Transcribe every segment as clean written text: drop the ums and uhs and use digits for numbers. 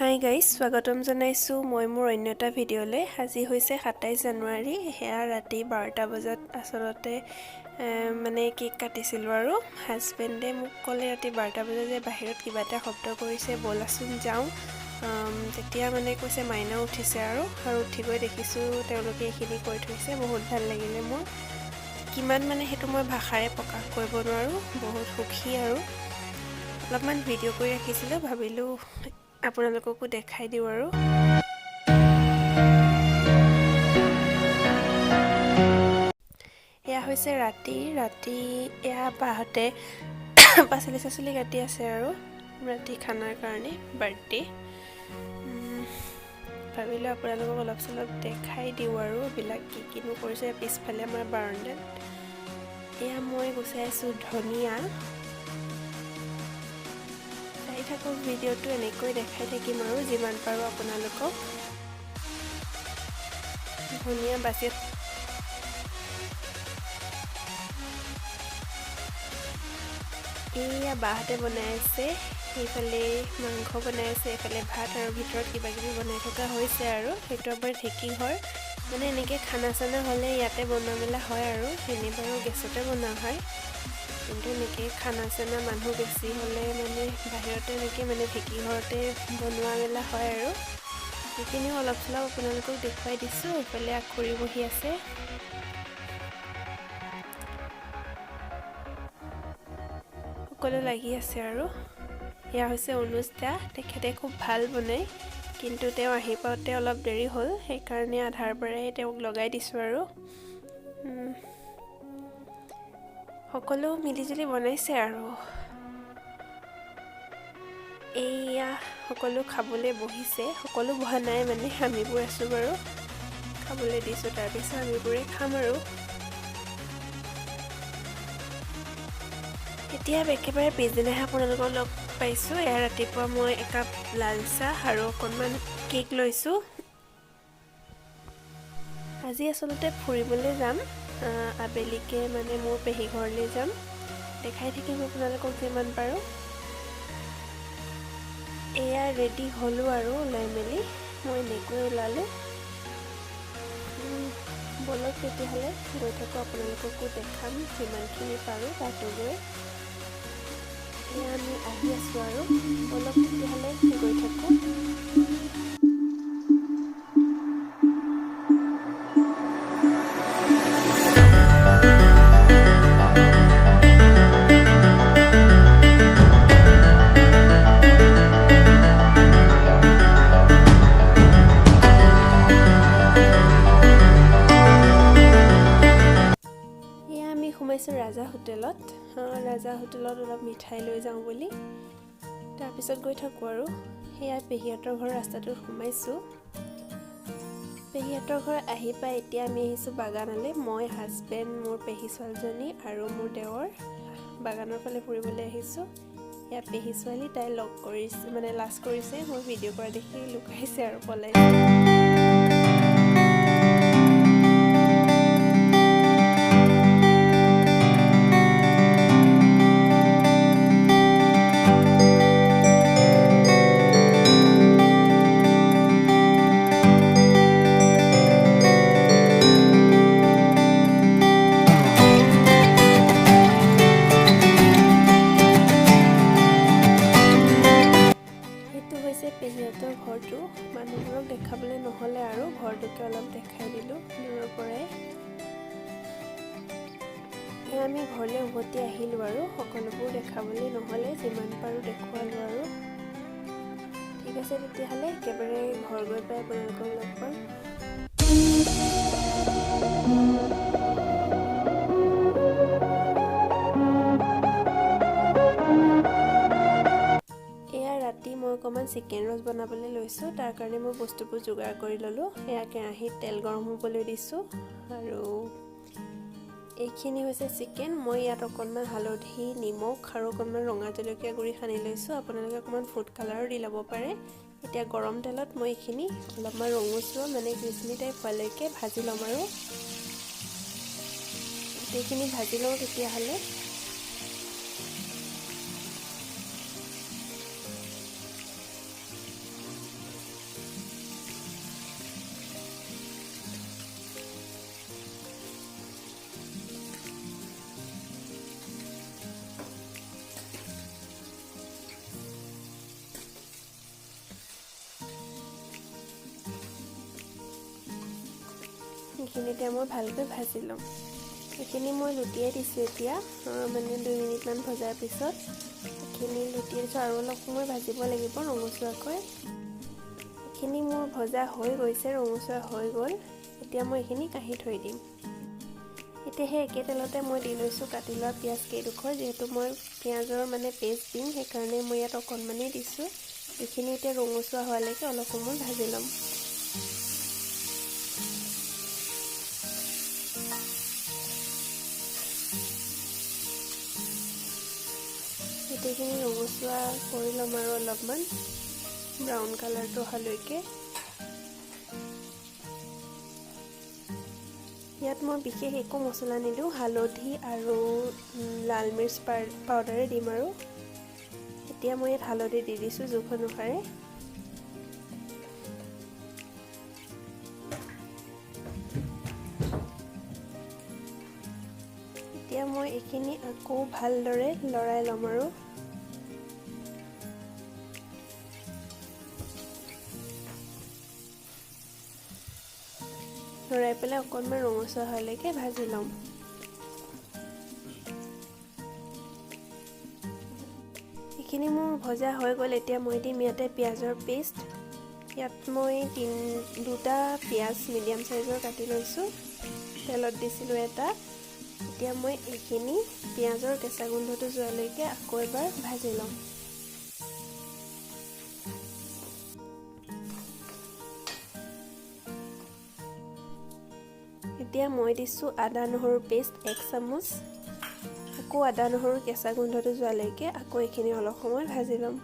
Hi guys, স্বাগতম জনাইছোঁ মই মোৰ অন্য এটা ভিডিঅ'লৈ। আজি হৈছে 27 জানুৱাৰী। সেয়া ৰাতি 12টা বজাত আচলতে কেক কাটিছিলোঁ আৰু হাজবেণ্ডে মোক ক'লে ৰাতি 12টা বজাত যে বাহিৰত কিবা এটা শব্দ কৰিছে, ব'লাচোন যাওঁ। তেতিয়া কৈছে মাইনা উঠিছে আৰু উঠি গৈ দেখিছোঁ তেওঁলোকে এইখিনি কৰি থৈছে। বহুত ভাল লাগিলে মোৰ। কিমান সেইটো মই ভাষাৰে প্ৰকাশ কৰিব নোৱাৰোঁ। বহুত সুখী আৰু অলপমান ভিডিঅ' কৰি ৰাখিছিলোঁ, ভাবিলোঁ আপোনালোককো দেখাই দিওঁ আৰু এয়া হৈছে ৰাতি এয়া বাহঁতে পাচলি কাটি আছে আৰু ৰাতি খানাৰ কাৰণে বাৰ্থডে। ভাবিলোঁ আপোনালোকক অলপ চলপ দেখাই দিওঁ আৰু এইবিলাক কিনো কৰিছে। পিছফালে আমাৰ বাৰাণ্ডাত এয়া মই গুচাই আছোঁ ধনিয়া। চাই থাকক ভিডিঅ'টো, এনেকৈ দেখাই থাকিম আৰু যিমান পাৰোঁ আপোনালোকক। ধনিয়া বাচি এয়া বাহঁতে বনাই আছে, সেইফালে মাংস বনাই আছে, এইফালে ভাত আৰু ভিতৰত কিবা কিবি বনাই থকা হৈছে আৰু সেইটো আমাৰ ঢেঁকী ঘৰ। এনেকৈ খানা চানা হ'লে ইয়াতে বনোৱা মেলা হয় আৰু এনেই বাৰু গেছতে বনোৱা হয়, কিন্তু এনেকৈ খানা চানা মানুহ বেছি হ'লে বাহিৰতে এনেকৈ ঢেঁকী ঘৰতে বনোৱা মেলা হয় আৰু সেইখিনিও অলপ চলপ আপোনালোকক দেখুৱাই দিছোঁ। এইফালে আখৰি বহি আছে। সকলো লাগি আছে আৰু এয়া হৈছে অনুজ দা। তেখেতে খুব ভাল বনায়, কিন্তু তেওঁ আহি পাওঁতে অলপ দেৰি হ'ল, সেইকাৰণে আধাৰ পৰাই তেওঁক লগাই দিছোঁ আৰু সকলো মিলিজুলি বনাইছে আৰু এইয়া সকলো খাবলৈ বহিছে। সকলো বহা নাই, আমিবোৰ আছোঁ বাৰু, খাবলৈ দিছোঁ। তাৰপিছত আমিবোৰে খাম আৰু এতিয়া একেবাৰে পিছদিনাহে আপোনালোকক লগ পাইছোঁ। এয়া ৰাতিপুৱা মই একাপ লাল চাহ আৰু অকণমান কেক লৈছোঁ। আজি আচলতে ফুৰিবলৈ যাম, আবেলিকে মোৰ পেহী ঘৰলৈ যাম। দেখাই থাকিম আপোনালোকক যিমান পাৰোঁ। এয়া ৰেডি হ'লোঁ আৰু ওলাই মেলি মই এনেকৈ ওলালোঁ। ব'লক তেতিয়াহ'লে গৈ থাকোঁ, আপোনালোককো দেখাম যিমানখিনি পাৰোঁ তাতো গৈ। এয়া আমি আহি আছোঁ আৰু ব'লক তেতিয়াহ'লে গৈ থাকোঁ। সোমাইছোঁ ৰাজা হোটেলত। ৰাজা হোটেলত অলপ মিঠাই লৈ যাওঁ বুলি, তাৰপিছত গৈ থাকোঁ আৰু সেয়া পেহীহঁতৰ ঘৰৰ ৰাস্তাটোত সোমাইছোঁ। পেহীহঁতৰ ঘৰ আহি পাই এতিয়া আমি আহিছোঁ বাগানলৈ। মই, হাজবেণ্ড, মোৰ পেহী ছোৱালীজনী আৰু মোৰ দেৱৰ বাগানৰ ফালে ফুৰিবলৈ আহিছোঁ। এয়া পেহী ছোৱালী, তাই লগ কৰিছে লাজ কৰিছে, মই ভিডিঅ' কৰা দেখি লুকাইছে আৰু পলাইছে। পেহীহঁতৰ ঘৰটো মানুহবোৰক দেখাবলৈ নহ'লে আৰু ঘৰটোকে অলপ দেখাই দিলোঁ দূৰৰ পৰাই। এয়া আমি ঘৰলৈ উভতি আহিলোঁ আৰু সকলোবোৰ দেখাবলৈ নহ'লে যিমান পাৰোঁ দেখুৱালোঁ আৰু ঠিক আছে তেতিয়াহ'লে একেবাৰে ঘৰ গৈ পাই আপোনালোকক লগ পাম। মই অকণমান চিকেন ৰ'ষ্ট বনাবলৈ লৈছোঁ। তাৰ কাৰণে মই বস্তুবোৰ যোগাৰ কৰি ল'লোঁ। এয়া কেৰাহীত তেল গৰম হ'বলৈ দিছোঁ আৰু এইখিনি হৈছে চিকেন। মই ইয়াত অকণমান হালধি, নিমখ আৰু অকণমান ৰঙা জলকীয়া গুড়ি সানি লৈছোঁ। আপোনালোকে অকণমান ফুড কালাৰো দি ল'ব পাৰে। এতিয়া গৰম তেলত মই এইখিনি অলপমান ৰঙচুৱা ক্ৰিস্পি টাইপ হোৱালৈকে ভাজি ল'ম আৰু গোটেইখিনি ভাজি লওঁ। তেতিয়াহ'লে এইখিনি এতিয়া মই ভালকৈ ভাজি ল'ম। এইখিনি মই লুটিয়াই দিছোঁ এতিয়া মানে 2 মিনিটমান ভজাৰ পিছত এইখিনি লুটিয়াই দিছোঁ আৰু অলপ সময় ভাজিব লাগিব ৰঙচুৱাকৈ। এইখিনি মোৰ ভজা হৈ গৈছে, ৰঙচুৱা হৈ গ'ল। এতিয়া মই এইখিনি কাঢ়ি থৈ দিম। এতিয়া সেই একে তেলতে মই দি লৈছোঁ কাটি লোৱা পিঁয়াজ কেইডোখৰ, যিহেতু মই পিঁয়াজৰ মানে পেষ্ট দিম সেইকাৰণে মই ইয়াত অকণমানেই দিছোঁ। এইখিনি এতিয়া ৰঙচুৱা হোৱালৈকে অলপ সময় ভাজি ল'ম। গোটেইখিনি ৰঙচুৱা কৰি ল'ম আৰু অলপমান ব্ৰাউন কালাৰটো অহালৈকে। ইয়াত মই বিশেষ একো মছলা নিদিওঁ, হালধি আৰু লাল মিৰ্চ পাউডাৰে দিম আৰু। এতিয়া মই ইয়াত হালধি দি দিছোঁ জোখ অনুসাৰে। এতিয়া মই এইখিনি আকৌ ভালদৰে লৰাই ল'ম আৰু। লৰাই পেলাই অকণমান ৰঙচুৱা হোৱালৈকে ভাজি ল'ম। এইখিনি মোৰ ভজা হৈ গ'ল। এতিয়া মই দিম ইয়াতে পিঁয়াজৰ পেষ্ট। ইয়াত মই 2টা পিঁয়াজ মিডিয়াম চাইজৰ কাটি লৈছোঁ, তেলত দিছিলোঁ এটা। এতিয়া মই এইখিনি পিঁয়াজৰ কেঁচা গোন্ধটো যোৱালৈকে আকৌ এবাৰ ভাজি ল'ম। এতিয়া মই দিছোঁ আদা নহৰু পেষ্ট 1 চামুচ। আকৌ আদা নহৰু কেঁচা গোন্ধটো যোৱালৈকে আকৌ এইখিনি অলপ সময় ভাজি ল'ম।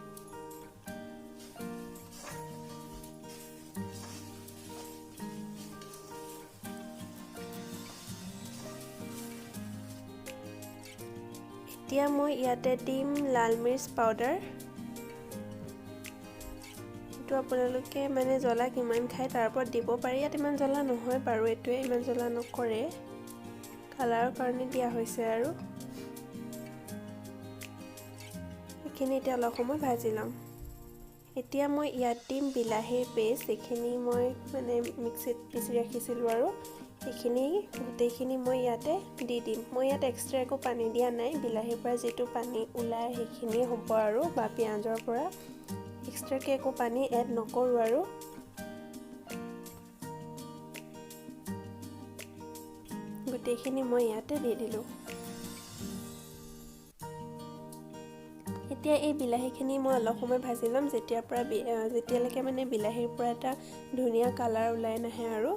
এতিয়া মই ইয়াতে দিম লাল মিৰ্চ পাউডাৰ। এইটো আপোনালোকে মানে জ্বলা কিমান খায় তাৰ ওপৰত দিব পাৰি। ইয়াত ইমান জ্বলা নহয় বাৰু, এইটোৱে ইমান জ্বলা নকৰে, কালাৰৰ কাৰণে দিয়া হৈছে আৰু। এইখিনি এতিয়া অলপ সময় ভাজি ল'ম। এতিয়া মই ইয়াত দিম বিলাহীৰ পেষ্ট। এইখিনি মই মানে মিক্সিত পিচি ৰাখিছিলোঁ আৰু এইখিনি গোটেইখিনি মই ইয়াতে দি দিম। মই ইয়াত এক্সট্ৰা একো পানী দিয়া নাই, বিলাহীৰ পৰা যিটো পানী ওলায় সেইখিনিয়ে হ'ব আৰু, বা পিঁয়াজৰ পৰা এক্সট্ৰাকৈ একো পানী এড নকৰোঁ আৰু। গোটেইখিনি মই ইয়াতে দি দিলোঁ। এতিয়া এই বিলাহীখিনি মই অলপ সময় ভাজি ল'ম, যেতিয়ালৈকে মানে বিলাহীৰ পৰা এটা ধুনীয়া কালাৰ ওলাই নাহে আৰু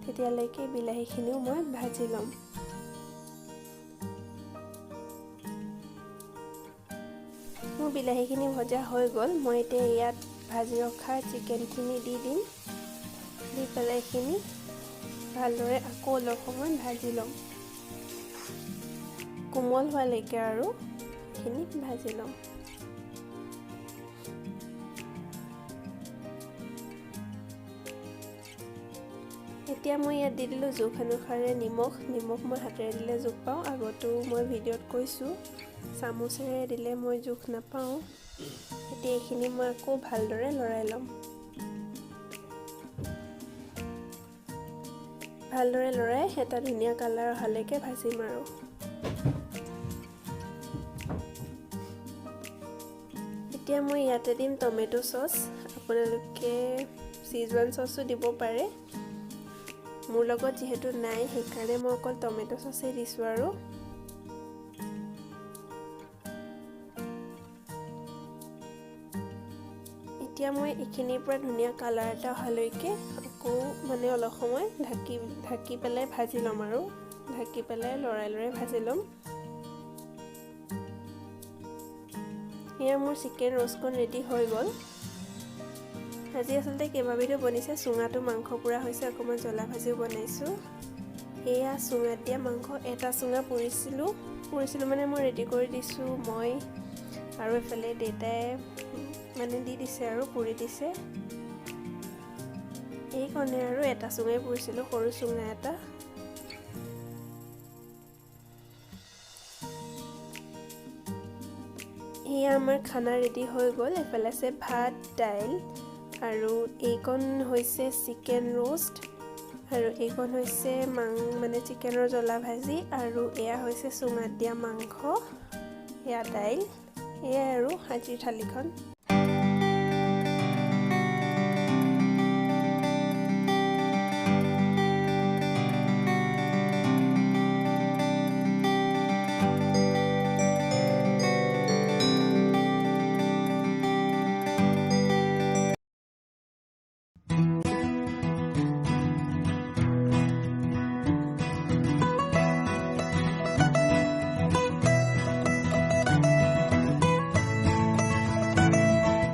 তেতিয়ালৈকে বিলাহীখিনিও মই ভাজি ল'ম। মোৰ বিলাহীখিনি ভজা হৈ গ'ল। মই এতিয়া ইয়াত ভাজি ৰখা চিকেনখিনি দি দিম। দি পেলাই এইখিনি ভালদৰে আকৌ অলপ সময় ভাজি ল'ম, কোমল হোৱালৈকে আৰু এইখিনি ভাজি ল'ম। এতিয়া মই ইয়াত দি দিলোঁ জোখ অনুসাৰে নিমখ মই হাতেৰে দিলে জোখ পাওঁ, আগতো মই ভিডিঅ'ত কৈছোঁ, চামুচেৰে দিলে মই জোখ নাপাওঁ। এতিয়া এইখিনি মই আকৌ ভালদৰে লৰাই ল'ম। ভালদৰে লৰাই এটা ধুনীয়া কালাৰ অহালৈকে ভাজিম আৰু। এতিয়া মই ইয়াতে দিম টমেটো চচ। আপোনালোকে চিজৱান চচো দিব পাৰে, মোৰ লগত যিহেতু নাই সেইকাৰণে মই অকল টমেটো চচেই দিছোঁ আৰু। এতিয়া মই এইখিনিৰ পৰা ধুনীয়া কালাৰ এটা অহালৈকে আকৌ মানে অলপ সময় ঢাকি পেলাই ভাজি ল'ম আৰু, ঢাকি পেলাই লৰাই ভাজি ল'ম। এয়া মোৰ চিকেন ৰ'ষ্টকণ ৰেডি হৈ গ'ল। আজি আচলতে কেইবাবিধো বনিছে, চুঙাটো মাংস পোৰা হৈছে, অকণমান জ্বলা ভাজিও বনাইছোঁ। এয়া চুঙাত দিয়া মাংস, এটা চুঙা পুৰিছিলোঁ মানে মই ৰেডি কৰি দিছোঁ মই, আৰু এফালে দেউতাই মানে দি দিছে আৰু পুৰি দিছে। এইকণে আৰু এটা চুঙাই পুৰিছিলোঁ, সৰু চুঙা এটা। এয়া আমাৰ খানা ৰেডি হৈ গ'ল। এফালে আছে ভাত, দাইল আৰু এইকণ হৈছে চিকেন ৰ'ষ্ট। আৰু এইখন হৈছে মানে চিকেনৰ জ্বলা ভাজি আৰু এয়া হৈছে চুঙাত দিয়া মাংস, এয়া দাইল। এয়াই আৰু আজিৰ থালিখন।